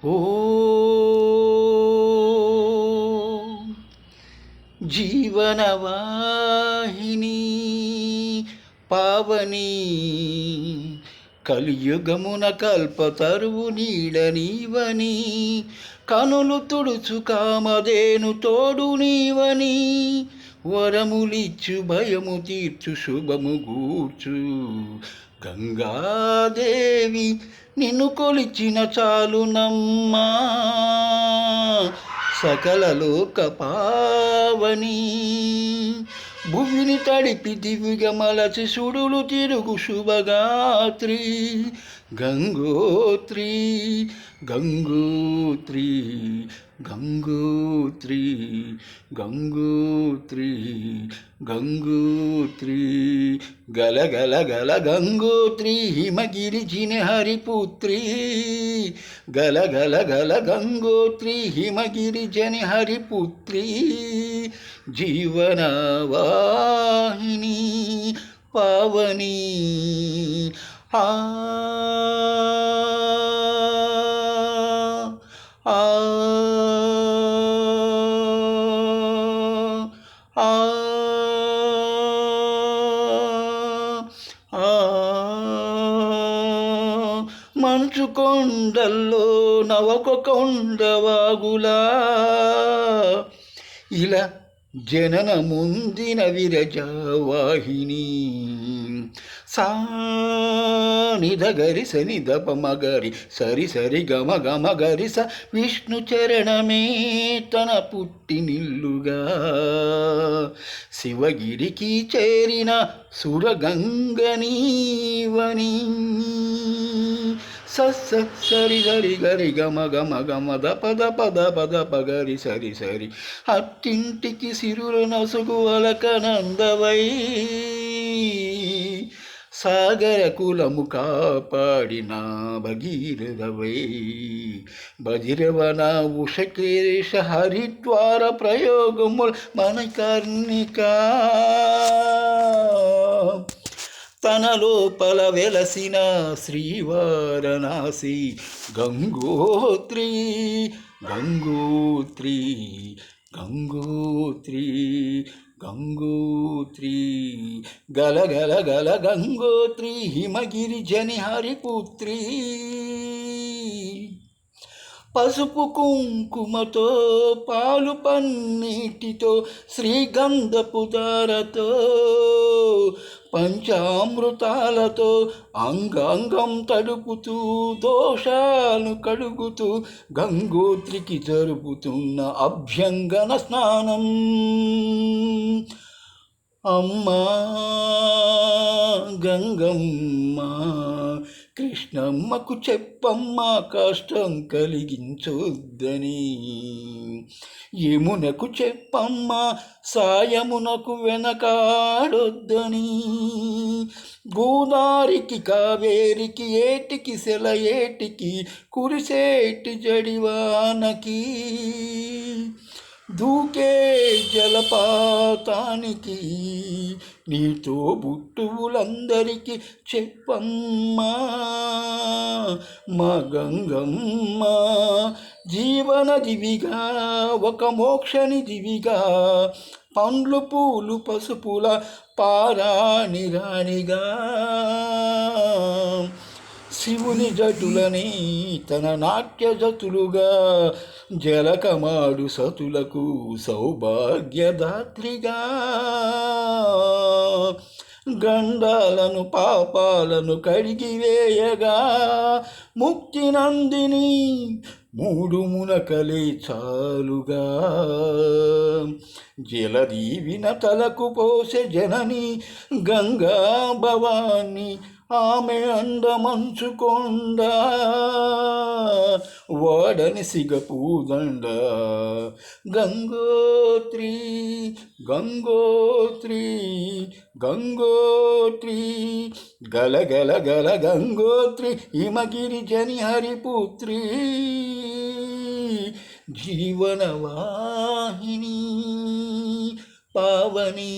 ఓ జీవనవాహిని పావని కలియుగమున కల్పతరువు నీడ నీవని కనులు తుడుచు కామధేను తోడు నీవని వరములిచ్చు భయము తీర్చు శుభము గూర్చు గంగాదేవి నిన్ను కొలిచిన చాలునమ్మా సకల లోక పావని భువిని తడిపి దివిగా మలచి సుడులు తిరుగు శుభగాత్రి గంగోత్రి గంగోత్రి గంగోత్రి గంగోత్రి గంగోత్రి గల గల గల గంగోత్రి హిమగిరిజిన హరిపుత్రి గల గల గల గంగోత్రి హిమగిరిజని హరిపుత్రి జీవనవాహిని పావని ఆ ఆ ఆ మంచు కొండల్లో నవక కొండవాగులా ఇలా జనన ముందిన విరజావాహిని సానిధగరి సని దప మగరి సరి సరి గమ గమ గరి స విష్ణు చరణమే తన పుట్టినిల్లుగా శివగిరికి చేరిన సురగంగనీవని సస్స సరి సరి గరి గమ గమ గమ దప దప దప దప గరి సరి సరి అట్టింటికి సిరుల నసుగు అలకనందవై సాగర కులము కాపాడిన భగీరథవై భజిరవన ఉషకేశ హరిద్వార ప్రయోగముల్ మన కర్ణిక తన లోపల వెలసిన శ్రీవారణాసి గంగోత్రి గంగోత్రి గంగోత్రి గంగోత్రి గల గల గల గంగోత్రి హిమగిరిజని హరిపుత్రి పసుపు కుంకుమతో పాలు పన్నీటితో శ్రీగంధపు దారతో పంచామృతాలతో అంగాంగం తడుపుతూ దోషాలు కడుగుతూ గంగోత్రికి జరుపుతున్న అభ్యంగన స్నానం అమ్మా గంగమ్మ కృష్ణమ్మకు చెప్పమ్మా కష్టం కలిగించొద్దని యమునకు చెప్పమ్మా సాయమునకు వెనకాడొద్దని గోదారికి కావేరికి ఏటికి సెల ఏటికి కురిసేటి జడివానకి దూకే జలపాతానికి నీతో బుట్టువులందరికీ చెప్పమ్మా మా గంగమ్మ జీవన దివిగా ఒక మోక్షని దివిగా పండ్లు పూలు పసుపుల పారాణి రాణిగా శివుని జటులని తన నాట్య జతులుగా జలకమాడు సతులకు సౌభాగ్యదాత్రిగా గండాలను పాపాలను కడిగివేయగా ముక్తి నందిని మూడు మునకలే చాలుగా జలదీవిన తలకు పోసే జనని గంగా భవాని ఆమె అందమంచుకొండ వాడని సిగపూదండ గంగోత్రి గంగోత్రి గంగోత్రి గల గల గల గంగోత్రి హిమగిరిజని హరిపుత్రి జీవనవాహిని పావని